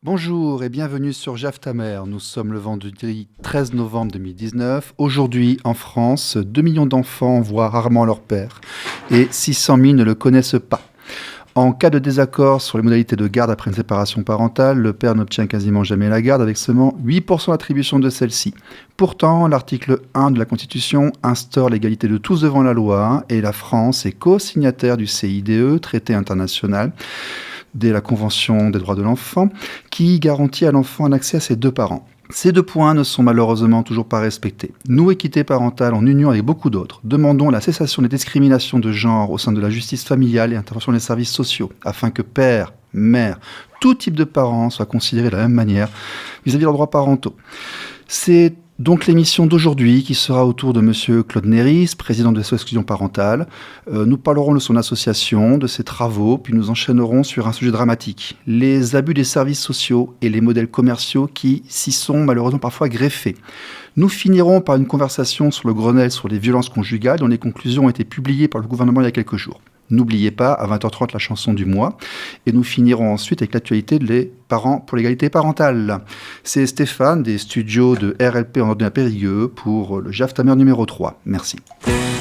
Bonjour et bienvenue sur Jaf ta mère. Nous sommes le vendredi 13 novembre 2019. Aujourd'hui, en France, 2 millions d'enfants voient rarement leur père et 600 000 ne le connaissent pas. En cas de désaccord sur les modalités de garde après une séparation parentale, le père n'obtient quasiment jamais la garde avec seulement 8% d'attribution de celle-ci. Pourtant, l'article 1 de la Constitution instaure l'égalité de tous devant la loi et la France est co-signataire du CIDE, traité international, de la Convention des droits de l'enfant, qui garantit à l'enfant un accès à ses deux parents. Ces deux points ne sont malheureusement toujours pas respectés. Nous, équité parentale, en union avec beaucoup d'autres, demandons la cessation des discriminations de genre au sein de la justice familiale et intervention des services sociaux, afin que père, mère, tout type de parents soient considérés de la même manière vis-à-vis de leurs droits parentaux. C'est donc l'émission d'aujourd'hui qui sera autour de M. Claude Néris, président de SOS Exclusion Parentale. Nous parlerons de son association, de ses travaux, puis nous enchaînerons sur un sujet dramatique, les abus des services sociaux et les modèles commerciaux qui s'y sont malheureusement parfois greffés. Nous finirons par une conversation sur le Grenelle sur les violences conjugales dont les conclusions ont été publiées par le gouvernement il y a quelques jours. N'oubliez pas, à 20h30, la chanson du mois. Et nous finirons ensuite avec l'actualité des parents pour l'égalité parentale. C'est Stéphane des studios de RLP en Ordre Périgueux pour le Jaf ta mère numéro 3. Merci. Ring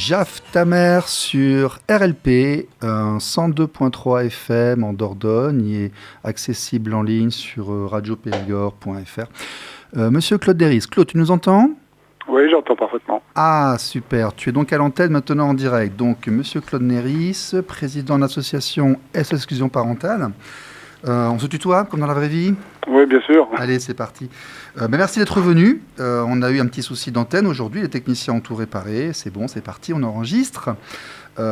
Jaf ta mère sur RLP, 102.3 FM en Dordogne et accessible en ligne sur radiopérigord.fr. Monsieur Claude Deris. Claude, tu nous entends ? Oui, j'entends parfaitement. Ah, super. Tu es donc à l'antenne maintenant en direct. Donc, Monsieur Claude Neris, président de l'association SOS Exclusion Parentale. On se tutoie, comme dans la vraie vie ? Oui, bien sûr. Allez, c'est parti. Merci d'être venu. On a eu un petit souci d'antenne aujourd'hui. Les techniciens ont tout réparé. C'est bon, c'est parti, on enregistre.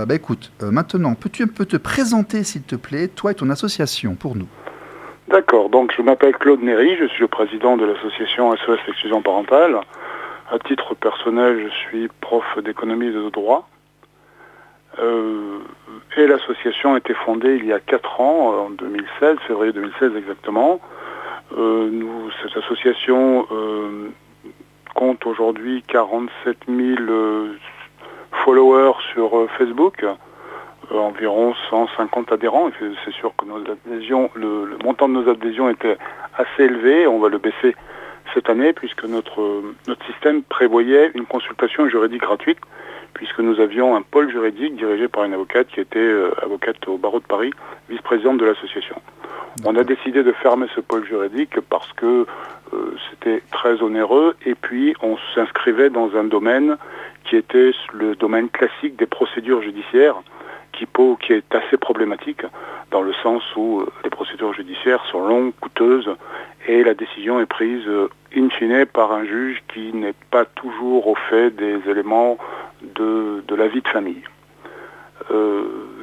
Écoute, maintenant, peux-tu un peu te présenter, s'il te plaît, toi et ton association, pour nous ? D'accord. Donc, je m'appelle Claude Neris. Je suis le président de l'association SOS Exclusion Parentale. À titre personnel, je suis prof d'économie et de droit. Et l'association a été fondée il y a 4 ans, en 2016, février 2016 exactement. Cette association compte aujourd'hui 47 000 followers sur Facebook, environ 150 adhérents. Et c'est sûr que nos adhésions, le montant de nos adhésions était assez élevé. On va le baisser cette année, puisque notre système prévoyait une consultation juridique gratuite, puisque nous avions un pôle juridique dirigé par une avocate qui était avocate au barreau de Paris, vice-présidente de l'association. On a décidé de fermer ce pôle juridique parce que c'était très onéreux, et puis on s'inscrivait dans un domaine qui était le domaine classique des procédures judiciaires, qui est assez problématique, dans le sens où les procédures judiciaires sont longues, coûteuses, et la décision est prise in fine par un juge qui n'est pas toujours au fait des éléments de la vie de famille.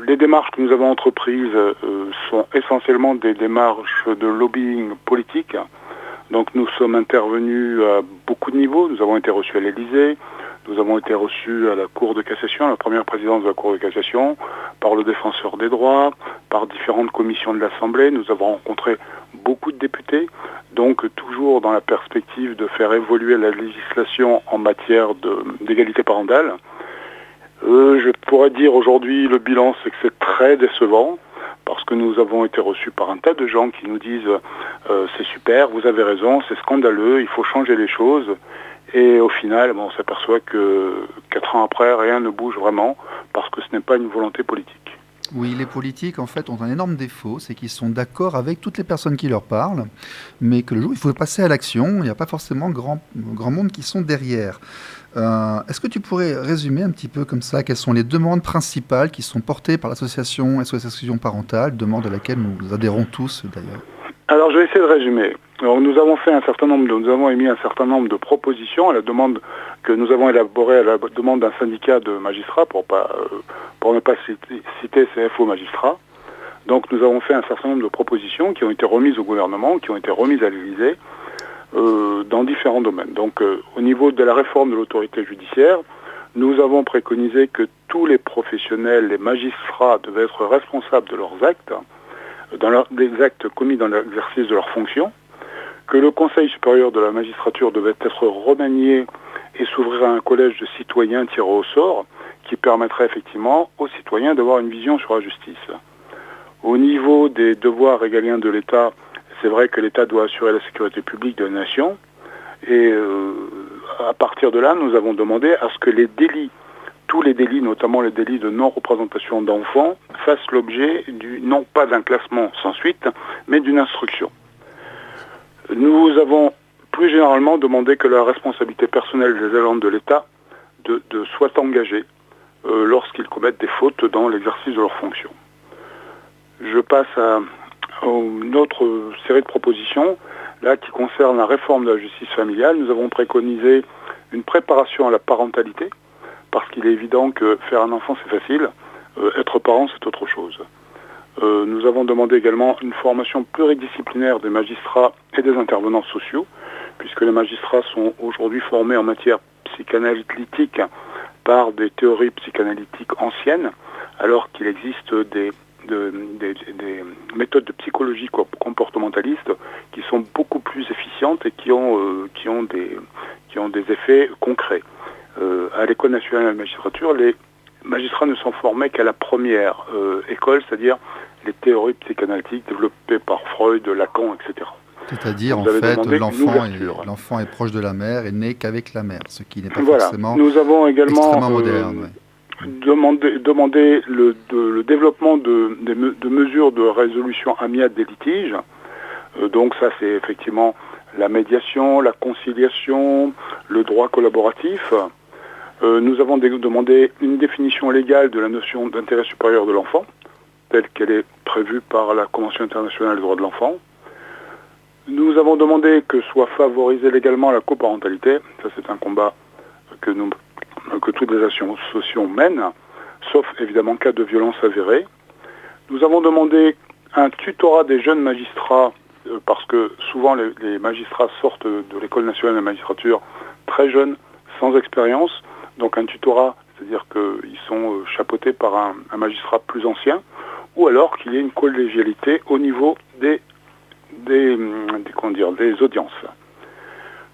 Les démarches que nous avons entreprises sont essentiellement des démarches de lobbying politique. Donc nous sommes intervenus à beaucoup de niveaux. Nous avons été reçus à l'Élysée, nous avons été reçus à la Cour de cassation, à la première présidence de la Cour de cassation, par le défenseur des droits, par différentes commissions de l'Assemblée. Nous avons rencontré beaucoup de députés, donc toujours dans la perspective de faire évoluer la législation en matière d'égalité parentale. Je pourrais dire aujourd'hui, le bilan, c'est que c'est très décevant, parce que nous avons été reçus par un tas de gens qui nous disent c'est super, vous avez raison, c'est scandaleux, il faut changer les choses. Et au final, on s'aperçoit que 4 ans après, rien ne bouge vraiment, parce que ce n'est pas une volonté politique. Oui, les politiques, en fait, ont un énorme défaut, c'est qu'ils sont d'accord avec toutes les personnes qui leur parlent, mais que le jour où il faut passer à l'action, il n'y a pas forcément grand monde qui sont derrière. Est-ce que tu pourrais résumer un petit peu comme ça, quelles sont les demandes principales qui sont portées par l'association SOS Exclusion Parentale, demande à laquelle nous adhérons tous d'ailleurs ? Alors je vais essayer de résumer. Alors, nous avons émis un certain nombre de propositions à la demande que nous avons élaborées à la demande d'un syndicat de magistrats, pour ne pas citer CFO magistrats. Donc nous avons fait un certain nombre de propositions qui ont été remises au gouvernement, qui ont été remises à l'Élysée, dans différents domaines. Donc au niveau de la réforme de l'autorité judiciaire, nous avons préconisé que tous les professionnels, les magistrats, devaient être responsables de leurs actes, des actes commis dans l'exercice de leurs fonctions, que le Conseil supérieur de la magistrature devait être remanié et s'ouvrir à un collège de citoyens tirés au sort, qui permettrait effectivement aux citoyens d'avoir une vision sur la justice. Au niveau des devoirs régaliens de l'État, c'est vrai que l'État doit assurer la sécurité publique de la nation, et à partir de là, nous avons demandé à ce que tous les délits, notamment les délits de non-représentation d'enfants, fassent l'objet non pas d'un classement sans suite, mais d'une instruction. Nous avons plus généralement demandé que la responsabilité personnelle des agents de l'État soit engagée lorsqu'ils commettent des fautes dans l'exercice de leurs fonctions. Je passe à une autre série de propositions, là, qui concerne la réforme de la justice familiale. Nous avons préconisé une préparation à la parentalité, parce qu'il est évident que faire un enfant, c'est facile, être parent, c'est autre chose. Nous avons demandé également une formation pluridisciplinaire des magistrats et des intervenants sociaux, puisque les magistrats sont aujourd'hui formés en matière psychanalytique par des théories psychanalytiques anciennes, alors qu'il existe des méthodes de psychologie comportementaliste qui sont beaucoup plus efficientes et qui ont des effets concrets. À l'École nationale de la magistrature, les magistrats ne sont formés qu'à la première école, c'est-à-dire les théories psychanalytiques développées par Freud, Lacan, etc. C'est-à-dire, en fait, l'enfant est proche de la mère et n'est qu'avec la mère, ce qui n'est pas forcément nous avons également extrêmement moderne. demander le développement de mesures de résolution amiable des litiges. Donc ça, c'est effectivement la médiation, la conciliation, le droit collaboratif. Nous avons demandé une définition légale de la notion d'intérêt supérieur de l'enfant, telle qu'elle est prévue par la Convention internationale des droits de l'enfant. Nous avons demandé que soit favorisée légalement la coparentalité. Ça, c'est un combat que toutes les associations mènent, sauf évidemment cas de violence avérée. Nous avons demandé un tutorat des jeunes magistrats, parce que souvent les magistrats sortent de l'École nationale de la magistrature très jeunes, sans expérience. Donc un tutorat, c'est-à-dire qu'ils sont chapeautés par un magistrat plus ancien, ou alors qu'il y ait une collégialité au niveau des audiences.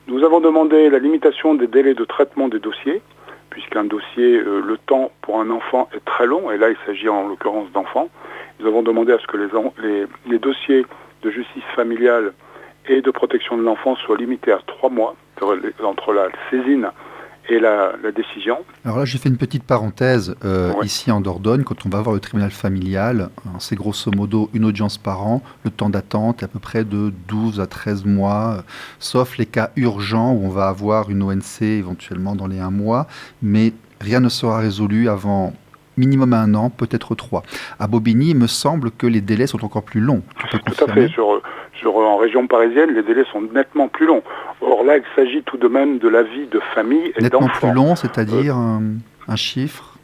Nous avons demandé la limitation des délais de traitement des dossiers, puisqu'un dossier, le temps pour un enfant est très long, et là il s'agit en l'occurrence d'enfants. Nous avons demandé à ce que les dossiers de justice familiale et de protection de l'enfant soient limités à 3 mois, entre la saisine et la décision. Alors là, j'ai fait une petite parenthèse. Oui. Ici en Dordogne, quand on va voir le tribunal familial, c'est grosso modo une audience par an. Le temps d'attente est à peu près de 12 à 13 mois, sauf les cas urgents où on va avoir une ONC éventuellement dans les 1 mois, mais rien ne sera résolu avant minimum 1 an, peut-être 3. À Bobigny, il me semble que les délais sont encore plus longs. Tout à fait. En région parisienne, les délais sont nettement plus longs. Or là, il s'agit tout de même de la vie de famille et d'enfants. Nettement plus long, c'est-à-dire un chiffre?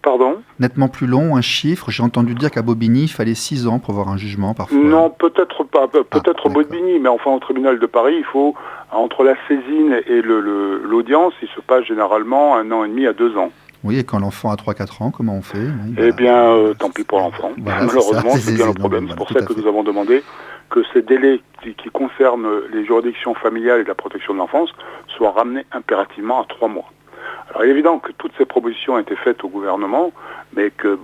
Pardon? Nettement plus long, un chiffre. J'ai entendu dire qu'à Bobigny, il fallait 6 ans pour avoir un jugement parfois. Non, peut-être pas. Peut-être Bobigny, mais enfin au tribunal de Paris, il faut, entre la saisine et l'audience, il se passe généralement 1 an et demi à 2 ans. Oui, et quand l'enfant a 3-4 ans, comment on fait? Oui, Eh bien, tant pis pour l'enfant. Voilà, malheureusement, c'est bien le non, problème. voilà, C'est pour tout ça à que fait. nous avons demandé que ces délais qui concernent les juridictions familiales et la protection de l'enfance soient ramenés impérativement à 3 mois. Alors, il est évident que toutes ces propositions ont été faites au gouvernement, mais que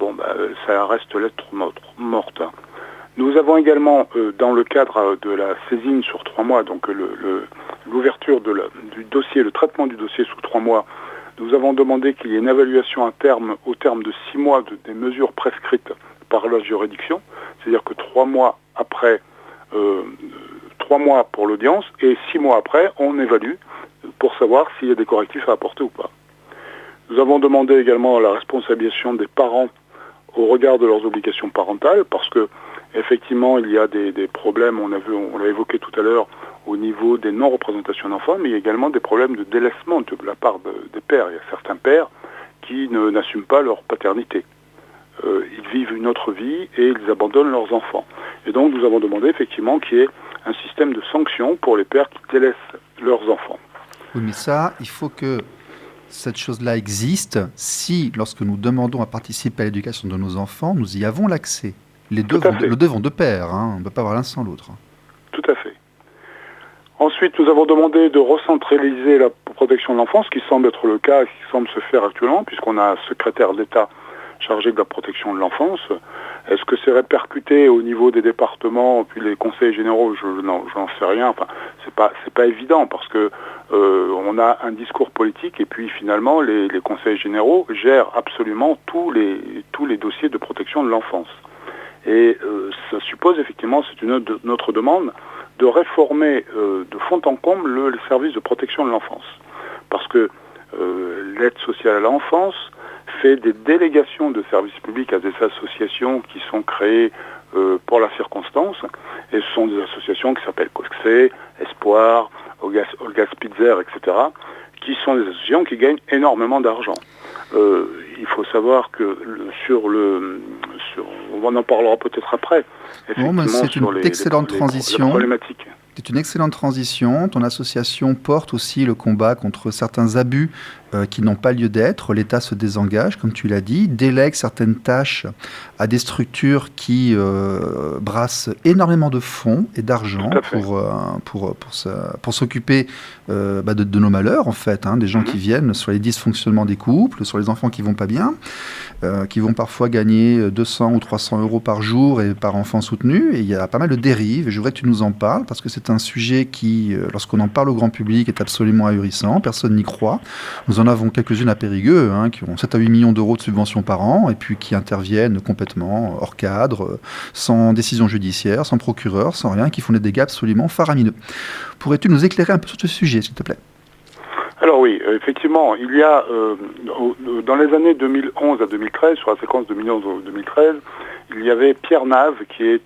ça reste lettre morte. Nous avons également, dans le cadre de la saisine sur 3 mois, donc l'ouverture du dossier, le traitement du dossier sous 3 mois, nous avons demandé qu'il y ait une évaluation au terme de 6 mois des mesures prescrites par la juridiction, c'est-à-dire que 3 mois après, 3 mois pour l'audience, et 6 mois après, on évalue pour savoir s'il y a des correctifs à apporter ou pas. Nous avons demandé également la responsabilisation des parents au regard de leurs obligations parentales, parce que effectivement, il y a des problèmes, on l'a évoqué tout à l'heure, au niveau des non-représentations d'enfants, mais il y a également des problèmes de délaissement de la part des pères. Il y a certains pères qui n'assument pas leur paternité. Ils vivent une autre vie et ils abandonnent leurs enfants. Et donc, nous avons demandé effectivement qu'il y ait un système de sanctions pour les pères qui délaissent leurs enfants. Oui, mais ça, il faut que cette chose-là existe si, lorsque nous demandons à participer à l'éducation de nos enfants, nous y avons l'accès. Les deux vont de pair, hein. On ne peut pas avoir l'un sans l'autre. Tout à fait. Ensuite, nous avons demandé de recentraliser la protection de l'enfance, ce qui semble être le cas, qui semble se faire actuellement, puisqu'on a un secrétaire d'État chargé de la protection de l'enfance. Est-ce que c'est répercuté au niveau des départements, puis les conseils généraux? J'en sais rien. Enfin, c'est pas évident, parce que on a un discours politique, et puis finalement, les conseils généraux gèrent absolument tous les dossiers de protection de l'enfance. Et ça suppose effectivement, c'est notre demande, de réformer de fond en comble les services de protection de l'enfance. Parce que l'aide sociale à l'enfance fait des délégations de services publics à des associations qui sont créées pour la circonstance. Et ce sont des associations qui s'appellent COSCE, Espoir, Olga Spitzer, etc., qui sont des associations qui gagnent énormément d'argent. Il faut savoir que on en parlera peut-être après. Bon, c'est une excellente transition. Problématiques. C'est une excellente transition. Ton association porte aussi le combat contre certains abus qui n'ont pas lieu d'être. L'État se désengage, comme tu l'as dit, délègue certaines tâches à des structures qui brassent énormément de fonds et d'argent pour s'occuper de nos malheurs, en fait, hein, des gens qui viennent sur les dysfonctionnements des couples, sur les enfants qui vont pas bien, qui vont parfois gagner 200 ou 300 euros par jour et par enfant soutenu. Et il y a pas mal de dérives, et je voudrais que tu nous en parles, parce que c'est un sujet qui, lorsqu'on en parle au grand public, est absolument ahurissant. Personne n'y croit. Nous Nous en avons quelques-unes à Périgueux, qui ont 7 à 8 millions d'euros de subventions par an, et puis qui interviennent complètement hors cadre, sans décision judiciaire, sans procureur, sans rien, qui font des dégâts absolument faramineux. Pourrais-tu nous éclairer un peu sur ce sujet, s'il te plaît ? Alors oui, effectivement, il y a, dans les années 2011 à 2013, sur la séquence 2011-2013, il y avait Pierre Nave qui est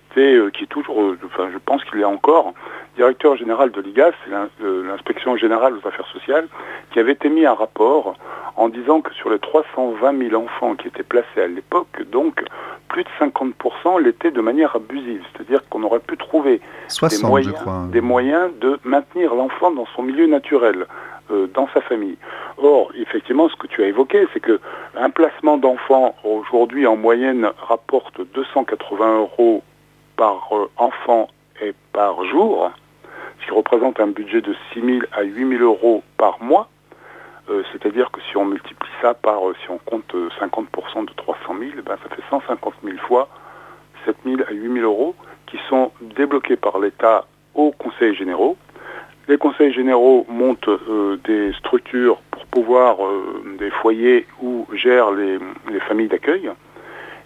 toujours, je pense qu'il est encore, directeur général de l'IGAS, l'Inspection Générale aux Affaires Sociales, qui avait émis un rapport en disant que sur les 320 000 enfants qui étaient placés à l'époque, donc plus de 50% l'étaient de manière abusive. C'est-à-dire qu'on aurait pu trouver 60, des moyens de maintenir l'enfant dans son milieu naturel, dans sa famille. Or, effectivement, ce que tu as évoqué, c'est que un placement d'enfant aujourd'hui en moyenne rapporte 280 euros par enfant et par jour, ce qui représente un budget de 6 000 à 8 000 euros par mois. C'est-à-dire que si on multiplie ça par, si on compte 50% de 300 000, ça fait 150 000 fois 7 000 à 8 000 euros qui sont débloqués par l'État aux conseils généraux. Les conseils généraux montent des structures pour pouvoir, des foyers où gèrent les familles d'accueil.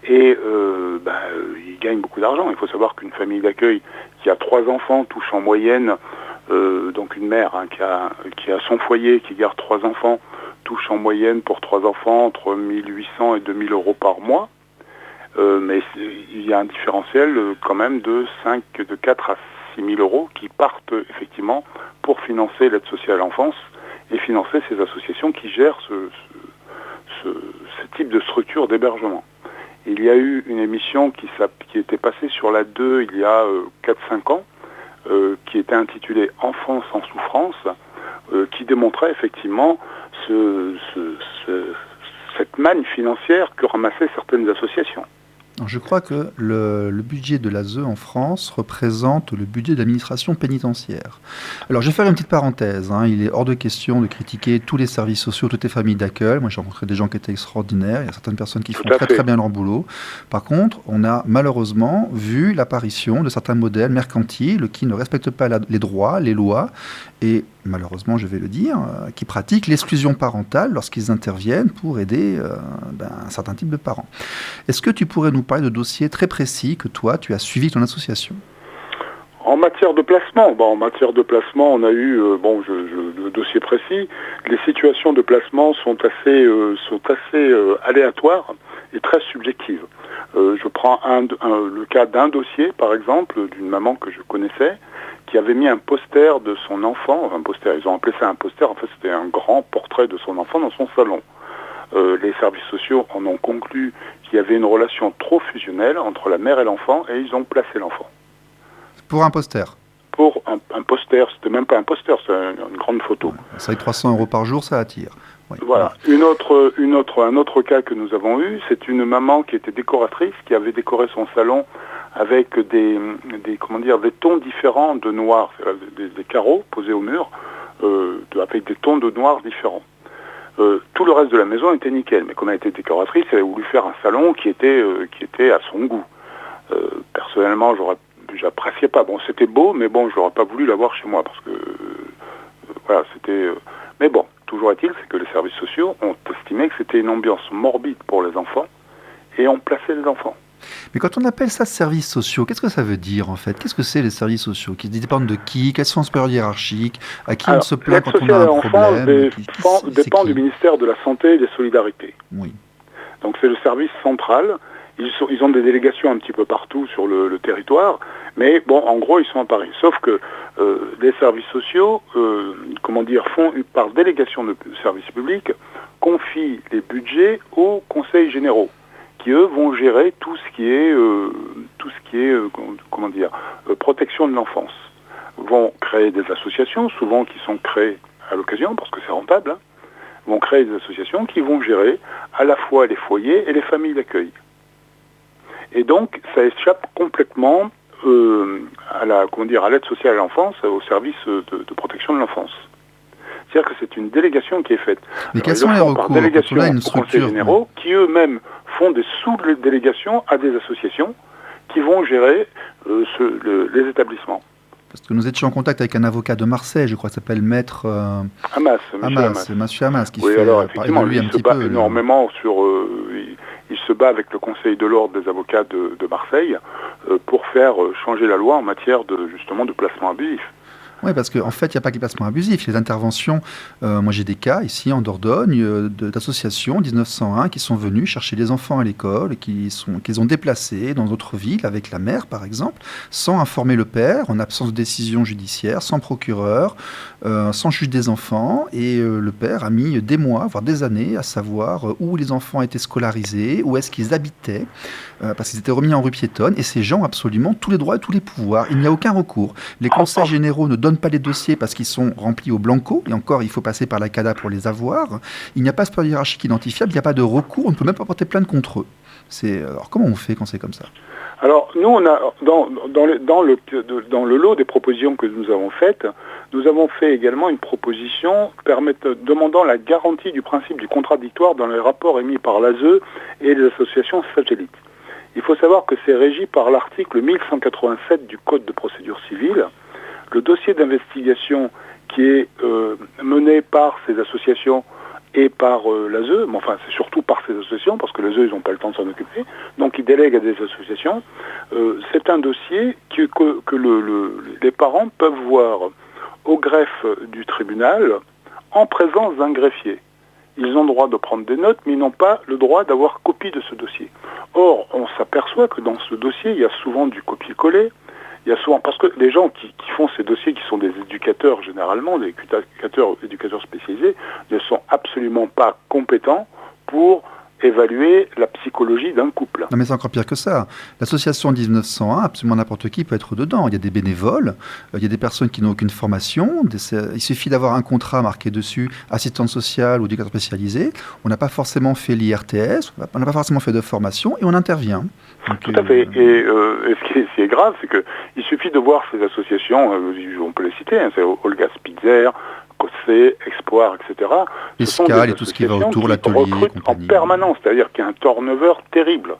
Et ils gagnent beaucoup d'argent. Il faut savoir qu'une famille d'accueil qui a 3 enfants touche en moyenne, donc une mère qui a son foyer, qui garde 3 enfants, touche en moyenne pour 3 enfants entre 1 800 et 2 000 euros par mois. Mais il y a un différentiel quand même de 4 à 6 000 euros qui partent effectivement pour financer l'aide sociale à l'enfance et financer ces associations qui gèrent ce type de structure d'hébergement. Il y a eu une émission qui était passée sur la 2 il y a 4-5 ans, qui était intitulée « Enfance en souffrance », qui démontrait effectivement cette manne financière que ramassaient certaines associations. Je crois que le budget de l'ASE en France représente le budget de l'administration pénitentiaire. Alors, je vais faire une petite parenthèse. Il est hors de question de critiquer tous les services sociaux, toutes les familles d'accueil. Moi, j'ai rencontré des gens qui étaient extraordinaires. Il y a certaines personnes qui font très bien leur boulot. Par contre, on a malheureusement vu l'apparition de certains modèles mercantiles qui ne respectent pas les droits, les lois, et malheureusement, je vais le dire, qui pratiquent l'exclusion parentale lorsqu'ils interviennent pour aider un certain type de parents. Est-ce que tu pourrais nous parler de dossiers très précis que toi, tu as suivis ton association ? En matière de placement, on a eu, le dossier précis, les situations de placement sont assez aléatoires et très subjectives. Je prends le cas d'un dossier, par exemple, d'une maman que je connaissais, qui avait mis un poster de son enfant, ils ont appelé ça un poster, en fait c'était un grand portrait de son enfant dans son salon. Les services sociaux en ont conclu qu'il y avait une relation trop fusionnelle entre la mère et l'enfant et ils ont placé l'enfant. Pour un poster ? Pour un poster, c'était même pas un poster, c'est une grande photo. Ouais, ça, avec 300 euros par jour, ça attire. Oui. Voilà. Un autre cas que nous avons eu, c'est une maman qui était décoratrice, qui avait décoré son salon avec des tons différents de noir, des carreaux posés au mur, avec des tons de noir différents. Tout le reste de la maison était nickel, mais comme elle était décoratrice, elle avait voulu faire un salon qui était à son goût. Personnellement, j'appréciais pas. Bon, c'était beau, mais bon, j'aurais pas voulu l'avoir chez moi parce que c'était. Mais bon, toujours est-il, c'est que les services sociaux ont estimé que c'était une ambiance morbide pour les enfants et ont placé les enfants. Mais quand on appelle ça services sociaux, qu'est-ce que ça veut dire en fait ? Qu'est-ce que c'est les services sociaux ? Qui dépendent de qui ? Quelles sont les supérieurs hiérarchiques ? À qui on se plaint quand on a un problème ? Dépend du ministère de la Santé et des Solidarités. Oui. Donc c'est le service central. Ils ont des délégations un petit peu partout sur le territoire, mais bon, en gros, ils sont à Paris. Sauf que les services sociaux, font par délégation de services publics, confient les budgets aux conseils généraux, qui eux vont gérer tout ce qui est protection de l'enfance. Vont créer des associations, souvent qui sont créées à l'occasion, parce que c'est rentable, vont créer des associations qui vont gérer à la fois les foyers et les familles d'accueil. Et donc, ça échappe complètement à l'aide sociale à l'enfance, au service de protection de l'enfance. C'est-à-dire que c'est une délégation qui est faite. Mais quels sont les recours par délégation aux conseils généraux qui eux-mêmes font des sous-délégations à des associations qui vont gérer les établissements. Parce que nous étions en contact avec un avocat de Marseille, je crois, qui s'appelle Maître Hamas, Monsieur Hamas, qui oui, fait alors effectivement, évoluer lui, un il se petit bat peu. énormément sur... il se bat avec le Conseil de l'ordre des avocats de Marseille pour faire changer la loi en matière justement de placement abusif. Oui, parce qu'en fait, il n'y a pas que les placements abusifs. Les interventions, moi j'ai des cas ici en Dordogne d'associations 1901 qui sont venues chercher des enfants à l'école, qu'ils ont déplacés dans d'autres villes avec la mère par exemple, sans informer le père, en absence de décision judiciaire, sans procureur, sans juge des enfants. Et le père a mis des mois, voire des années à savoir où les enfants étaient scolarisés, où est-ce qu'ils habitaient, parce qu'ils étaient remis en rue piétonne. Et ces gens ont absolument tous les droits et tous les pouvoirs. Il n'y a aucun recours. Les conseils généraux ne donnent pas les dossiers parce qu'ils sont remplis au blanco, et encore il faut passer par la CADA pour les avoir. Il n'y a pas de hiérarchique identifiable, il n'y a pas de recours, on ne peut même pas porter plainte contre eux. Alors comment on fait quand c'est comme ça? Alors nous, on a dans le lot des propositions que nous avons faites, nous avons fait également une proposition demandant la garantie du principe du contradictoire dans les rapports émis par l'ASE et les associations satellites. Il faut savoir que c'est régi par l'article 1187 du Code de procédure civile. Le dossier d'investigation qui est mené par ces associations et par l'ASE, mais enfin c'est surtout par ces associations, parce que l'ASE ils n'ont pas le temps de s'en occuper, donc ils délèguent à des associations, c'est un dossier que les parents peuvent voir au greffe du tribunal en présence d'un greffier. Ils ont le droit de prendre des notes, mais ils n'ont pas le droit d'avoir copie de ce dossier. Or, on s'aperçoit que dans ce dossier, il y a souvent du copier-coller. Il y a souvent, parce que les gens qui font ces dossiers, qui sont des éducateurs généralement, des éducateurs spécialisés, ne sont absolument pas compétents pour évaluer la psychologie d'un couple. Non mais c'est encore pire que ça. L'association 1901, absolument n'importe qui peut être dedans. Il y a des bénévoles, il y a des personnes qui n'ont aucune formation. Il suffit d'avoir un contrat marqué dessus, assistante sociale ou éducateur spécialisé. On n'a pas forcément fait l'IRTS, on n'a pas forcément fait de formation et on intervient. Donc, tout à fait. Et ce qui est grave, c'est qu'il suffit de voir ces associations, on peut les citer, hein, c'est Olga Spitzer, COSE, Espoir, etc. Escale et tout ce qui va autour, l'atelier, recrutent en permanence, c'est-à-dire qu'il y a un turnover terrible.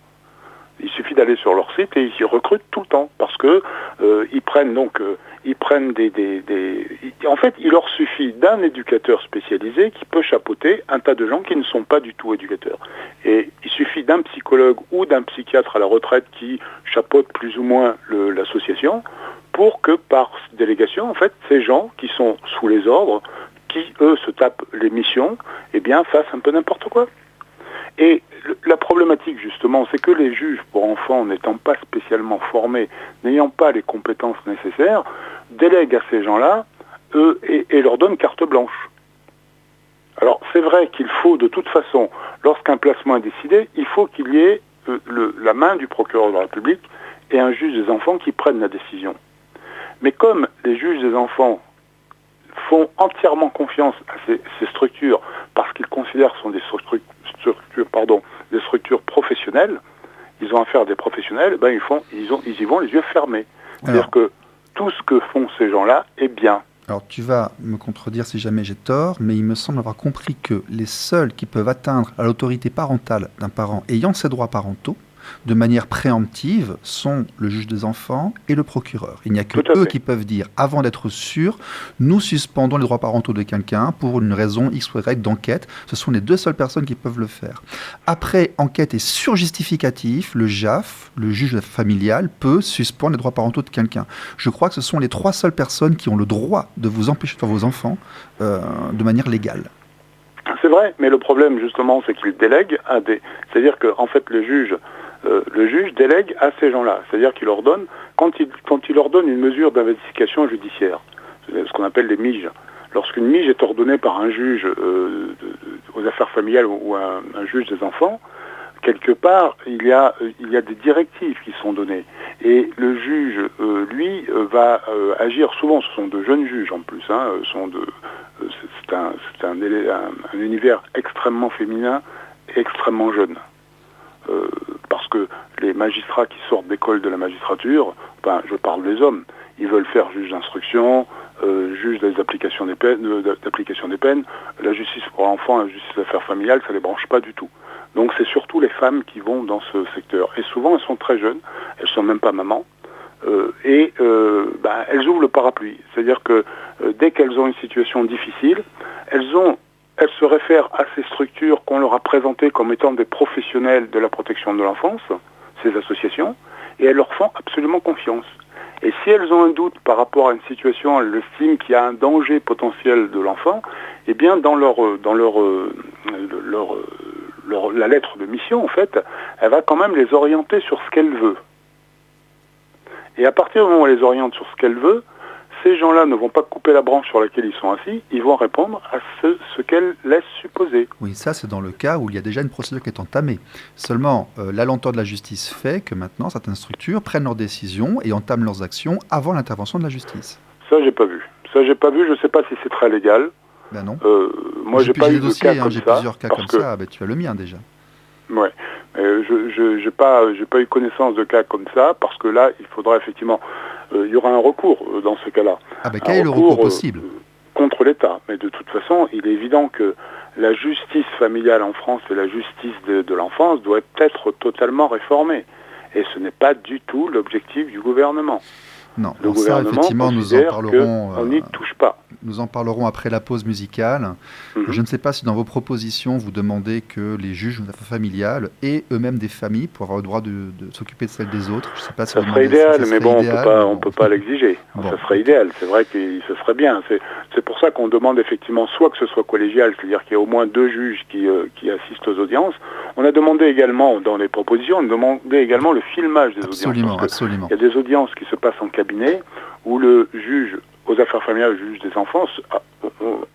Il suffit d'aller sur leur site et ils recrutent tout le temps parce que ils prennent en fait, il leur suffit d'un éducateur spécialisé qui peut chapeauter un tas de gens qui ne sont pas du tout éducateurs. Et il suffit d'un psychologue ou d'un psychiatre à la retraite qui chapeaute plus ou moins l'association pour que par délégation, en fait, ces gens qui sont sous les ordres, qui eux se tapent les missions, eh bien fassent un peu n'importe quoi. Et la problématique, justement, c'est que les juges pour enfants, n'étant pas spécialement formés, n'ayant pas les compétences nécessaires, délèguent à ces gens-là et leur donnent carte blanche. Alors, c'est vrai qu'il faut, de toute façon, lorsqu'un placement est décidé, il faut qu'il y ait la main du procureur de la République et un juge des enfants qui prennent la décision. Mais comme les juges des enfants font entièrement confiance à ces structures parce qu'ils considèrent que ce sont des structures professionnelles, ils ont affaire à des professionnels, ben ils y vont les yeux fermés. C'est-à-dire que tout ce que font ces gens-là est bien. Alors tu vas me contredire si jamais j'ai tort, mais il me semble avoir compris que les seuls qui peuvent atteindre à l'autorité parentale d'un parent ayant ses droits parentaux, de manière préemptive, sont le juge des enfants et le procureur. Il n'y a que eux qui peuvent dire, avant d'être sûrs, nous suspendons les droits parentaux de quelqu'un pour une raison X ou Y d'enquête. Ce sont les deux seules personnes qui peuvent le faire. Après enquête et surjustificatif, le JAF, le juge familial, peut suspendre les droits parentaux de quelqu'un. Je crois que ce sont les trois seules personnes qui ont le droit de vous empêcher de voir vos enfants de manière légale. C'est vrai, mais le problème justement, c'est qu'il délègue à des... C'est-à-dire qu'en fait, le juge délègue à ces gens-là. C'est-à-dire qu'il leur donne, quand il leur donne une mesure d'investigation judiciaire, ce qu'on appelle les miges, lorsqu'une mige est ordonnée par un juge aux affaires familiales ou un juge des enfants, quelque part, il y a des directives qui sont données. Et le juge, lui, va agir, souvent ce sont de jeunes juges en plus, hein, c'est un univers extrêmement féminin et extrêmement jeune. Parce que les magistrats qui sortent d'école de la magistrature, je parle des hommes, ils veulent faire juge d'instruction, juge des applications des peines, la justice pour l'enfant, la justice des affaires familiales, ça les branche pas du tout. Donc c'est surtout les femmes qui vont dans ce secteur. Et souvent elles sont très jeunes, elles sont même pas mamans, elles ouvrent le parapluie. C'est-à-dire que dès qu'elles ont une situation difficile, elles se réfèrent à ces structures qu'on leur a présentées comme étant des professionnels de la protection de l'enfance, ces associations, et elles leur font absolument confiance. Et si elles ont un doute par rapport à une situation, elles estiment qu'il y a un danger potentiel de l'enfant, eh bien dans la lettre de mission, en fait, elle va quand même les orienter sur ce qu'elle veut. Et à partir du moment où elle les oriente sur ce qu'elle veut, ces gens-là ne vont pas couper la branche sur laquelle ils sont assis, ils vont répondre à ce qu'elle laisse supposer. Oui, ça c'est dans le cas où il y a déjà une procédure qui est entamée. Seulement, la lenteur de la justice fait que maintenant certaines structures prennent leurs décisions et entament leurs actions avant l'intervention de la justice. Ça, j'ai pas vu. Je ne sais pas si c'est très légal. Ben non. Moi, j'ai pas eu de cas comme j'ai ça. Plusieurs cas comme ça. Ben, tu as le mien déjà. Ouais. Je n'ai pas eu connaissance de cas comme ça, parce que là, il faudra effectivement... il y aura un recours dans ce cas-là. Ah ben, quel est le recours possible contre l'État. Mais de toute façon, il est évident que la justice familiale en France et la justice de l'enfance doit être totalement réformée. Et ce n'est pas du tout l'objectif du gouvernement. Non, le gouvernement ça, effectivement, nous en parlerons. On n'y touche pas. Nous en parlerons après la pause musicale. Je ne sais pas si dans vos propositions, vous demandez que les juges d'affaires familiales aient eux-mêmes des familles pour avoir le droit de s'occuper de celles des autres. Je sais pas si ça serait idéal, mais bon, on ne peut pas l'exiger. Bon. Ça serait idéal, c'est vrai que ce serait bien. C'est pour ça qu'on demande effectivement soit que ce soit collégial, c'est-à-dire qu'il y ait au moins 2 juges qui assistent aux audiences. On a demandé également, dans les propositions, le filmage des audiences. Absolument. Il y a des audiences qui se passent en cabinet où le juge aux affaires familiales, le juge des enfants,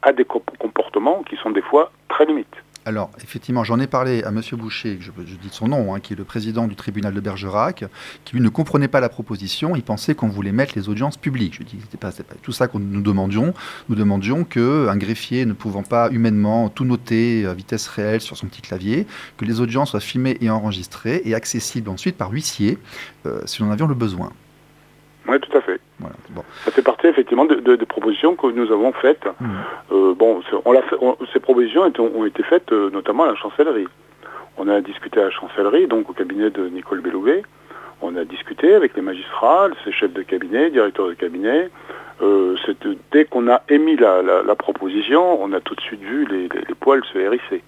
a des comportements qui sont des fois très limites. Alors, effectivement, j'en ai parlé à M. Boucher, je dis son nom, qui est le président du tribunal de Bergerac, qui lui ne comprenait pas la proposition, il pensait qu'on voulait mettre les audiences publiques. Je lui ai dit que c'était pas tout ça que nous demandions. Nous demandions qu'un greffier ne pouvant pas humainement tout noter à vitesse réelle sur son petit clavier, que les audiences soient filmées et enregistrées et accessibles ensuite par huissier, si nous en avions le besoin. Oui, tout à fait. Voilà, bon. Ça fait partie effectivement de propositions que nous avons faites. Ces propositions ont été faites notamment à la chancellerie. On a discuté à la chancellerie, donc au cabinet de Nicole Bellouvet. On a discuté avec les magistrats, ses chefs de cabinet, directeurs de cabinet. Dès qu'on a émis la proposition, on a tout de suite vu les poils se hérisser.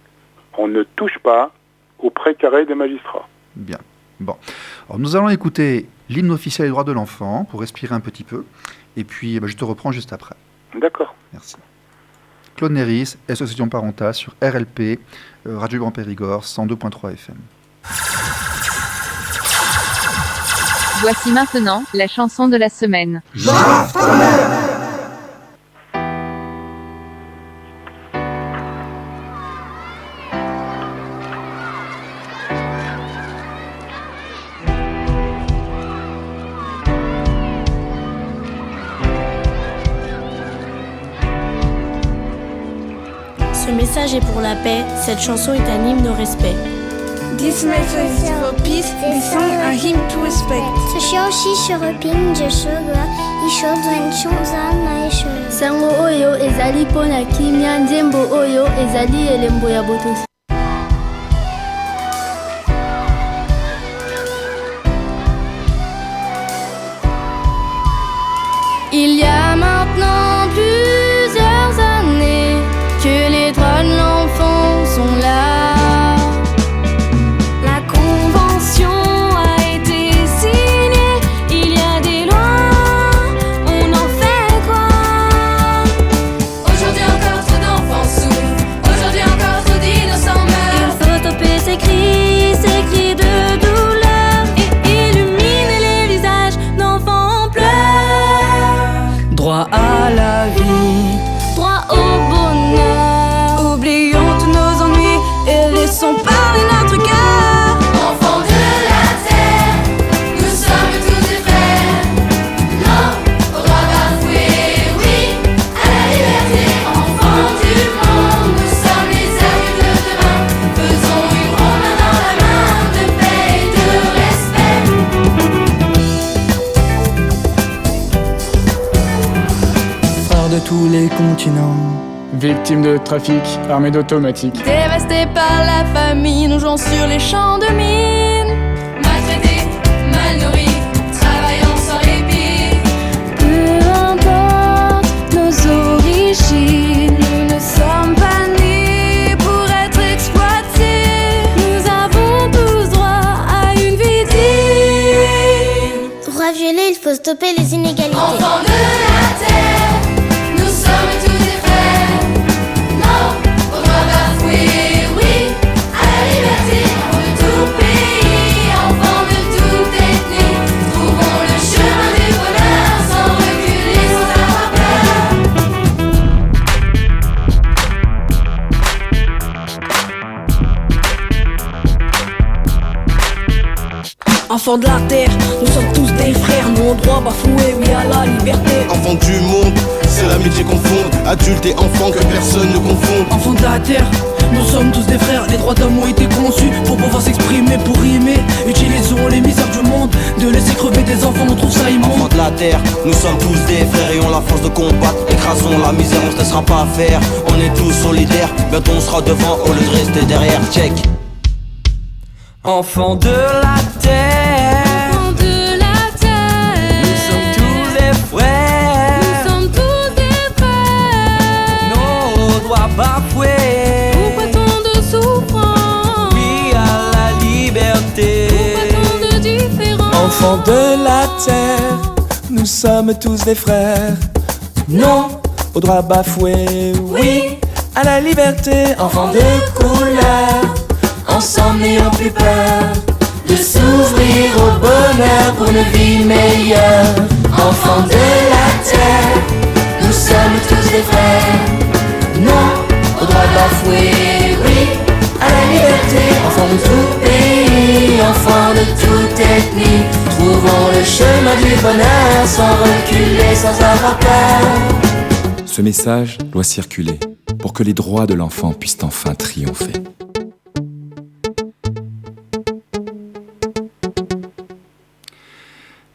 On ne touche pas au précaré des magistrats. Bien. Bon. Alors, nous allons écouter l'hymne officiel des droits de l'enfant pour respirer un petit peu. Et puis, je te reprends juste après. D'accord. Merci. Claude Néris, Association parentale sur RLP, Radio Grand Périgord, 102.3 FM. Voici maintenant la chanson de la semaine. Ce message est pour la paix, cette chanson est un hymne au respect. This message is for peace, this song a hymn to respect. 这消息是和平的诗歌，一首尊重咱来说。 Sango oyo ezali pona kimia, nzembo oyo ezali elembo ya botosi. Il y a maintenant plusieurs années que les droits de l'enfant sont là. La convention a été signée, il y a des lois, on en fait quoi? Aujourd'hui encore trop d'enfants souffrent, aujourd'hui encore trop d'innocents meurent. Il faut stopper ces cris de douleur et illuminer les visages d'enfants en pleurs. Droit à la vie, droit au bonheur. Oublions tous nos ennuis et laissons parler notre cœur. Enfants de la terre, nous sommes tous des frères. Non au droit bafoué, oui à la liberté. Enfants du monde, nous sommes les adultes de demain. Faisons une ronde main dans la main de paix et de respect. Frères de tous les continents, Victimes de trafic, armés d'automatiques. Dévastés par la famine, nous jouons sur les champs de mine. Maltraités, mal nourris, travaillant sans rien. stopper les inégalités. Enfants de la terre, nous sommes tous des frères. Non au droit bafoué, oui à la liberté. Enfants de tout pays, enfants de toute ethnie, trouvons le chemin du bonheur sans reculer, sans avoir peur. Enfants de la terre, nous sommes tous des frères. Nous on droit bafoué, oui à la liberté. Enfants du monde, c'est l'amitié qu'on fonde. Adultes et enfants que personne ne confonde. Enfants de la terre, nous sommes tous des frères. Les droits d'homme ont été conçus pour pouvoir s'exprimer, pour rimer. Utilisons les misères du monde, de laisser crever des enfants, on trouve ça immonde. Enfants de la terre, nous sommes tous des frères et on la force de combattre. Écrasons la misère, on se laissera pas faire. On est tous solidaires, bientôt on sera devant au lieu de rester derrière. Check. Enfants de la terre, Enfants de la terre, nous sommes tous des frères. nous sommes tous des frères. Nos droits bafoués. Pourquoi tant de souffrance? Oui à la liberté. Pourquoi tant de différence? Enfants de la terre, nous sommes tous des frères. Non au droit bafoué. Oui à la liberté. Enfants de couleur, ensemble n'ayons plus peur de s'ouvrir au bonheur pour une vie meilleure. Enfants de la terre, nous sommes tous des frères. Non au droit bafoué, oui à la liberté. Enfants de tout pays, enfants de toute ethnie, trouvons le chemin du bonheur sans reculer, sans avoir peur. Ce message doit circuler pour que les droits de l'enfant puissent enfin triompher.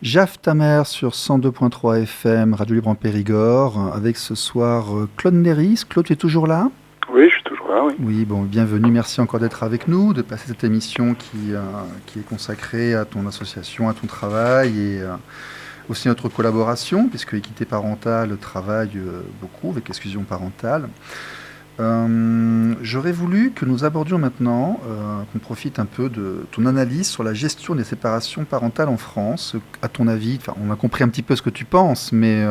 Jaf ta mère sur 102.3 FM, Radio Libre en Périgord, avec ce soir Claude Néris. Claude, tu es toujours là ? Oui, je suis toujours là, oui. Oui, bon, bienvenue, merci encore d'être avec nous, de passer cette émission qui est consacrée à ton association, à ton travail et aussi à notre collaboration, puisque Équité Parentale travaille beaucoup avec Exclusion Parentale. J'aurais voulu que nous abordions maintenant, qu'on profite un peu de ton analyse sur la gestion des séparations parentales en France. À ton avis, on a compris un petit peu ce que tu penses, mais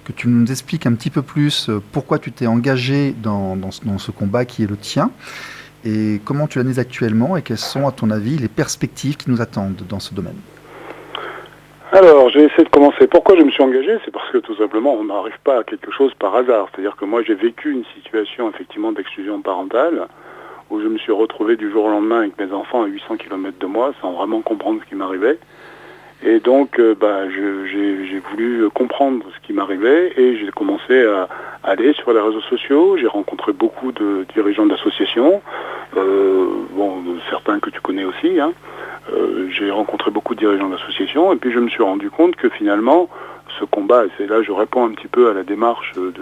que tu nous expliques un petit peu plus pourquoi tu t'es engagé dans ce combat qui est le tien, et comment tu l'analyses actuellement, et quelles sont, à ton avis, les perspectives qui nous attendent dans ce domaine. Alors, je vais essayer de commencer. Pourquoi je me suis engagé ? C'est parce que tout simplement, on n'arrive pas à quelque chose par hasard. C'est-à-dire que moi, j'ai vécu une situation effectivement d'exclusion parentale, où je me suis retrouvé du jour au lendemain avec mes enfants à 800 km de moi, sans vraiment comprendre ce qui m'arrivait. Et donc, j'ai voulu comprendre ce qui m'arrivait, et j'ai commencé à aller sur les réseaux sociaux. J'ai rencontré beaucoup de dirigeants d'associations, certains que tu connais aussi, hein. J'ai rencontré beaucoup de dirigeants d'associations, et puis je me suis rendu compte que finalement, ce combat, et c'est là je réponds un petit peu à la démarche de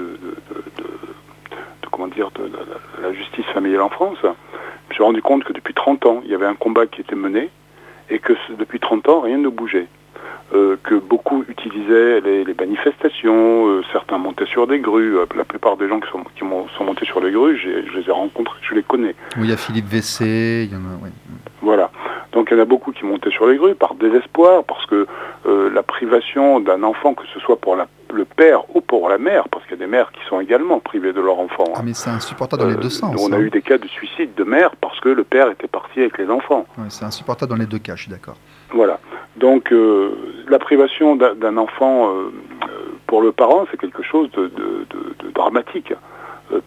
la justice familiale en France, je me suis rendu compte que depuis 30 ans, il y avait un combat qui était mené, et que depuis 30 ans, rien ne bougeait. Que beaucoup utilisaient les manifestations, certains montaient sur des grues. La plupart des gens qui sont montés sur les grues, je les ai rencontrés, je les connais. Oui, il y a Philippe Vessé, il y en a, oui. Voilà. Donc il y en a beaucoup qui montaient sur les grues par désespoir, parce que la privation d'un enfant, que ce soit pour le père ou pour la mère, parce qu'il y a des mères qui sont également privées de leur enfant. Ah, mais c'est insupportable dans les deux sens. On a eu des cas de suicide de mères parce que le père était parti avec les enfants. Oui, c'est insupportable dans les deux cas, je suis d'accord. Voilà. Donc la privation d'un enfant pour le parent, c'est quelque chose de dramatique.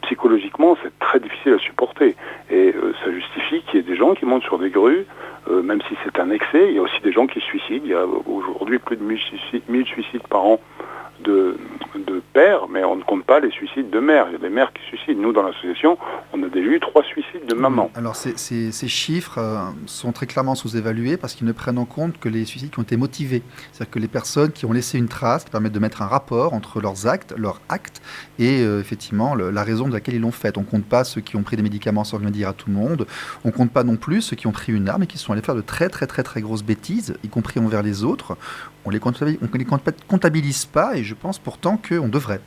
Psychologiquement, c'est très difficile à supporter. Et ça justifie qu'il y ait des gens qui montent sur des grues, même si c'est un excès. Il y a aussi des gens qui se suicident. Il y a aujourd'hui plus de 1000 suicides par an de pères, mais on ne compte pas les suicides de mères. Il y a des mères qui se suicident. Nous, dans l'association, on a déjà eu 3 suicides de mamans. Alors, ces chiffres sont très clairement sous-évalués parce qu'ils ne prennent en compte que les suicides qui ont été motivés. C'est-à-dire que les personnes qui ont laissé une trace, qui permettent de mettre un rapport entre leurs actes et effectivement la raison de laquelle ils l'ont fait. On ne compte pas ceux qui ont pris des médicaments sans rien dire à tout le monde. On ne compte pas non plus ceux qui ont pris une arme et qui sont allés faire de très très très très grosses bêtises, y compris envers les autres. On les comptabilise pas, et je pense pourtant qu'on devrait.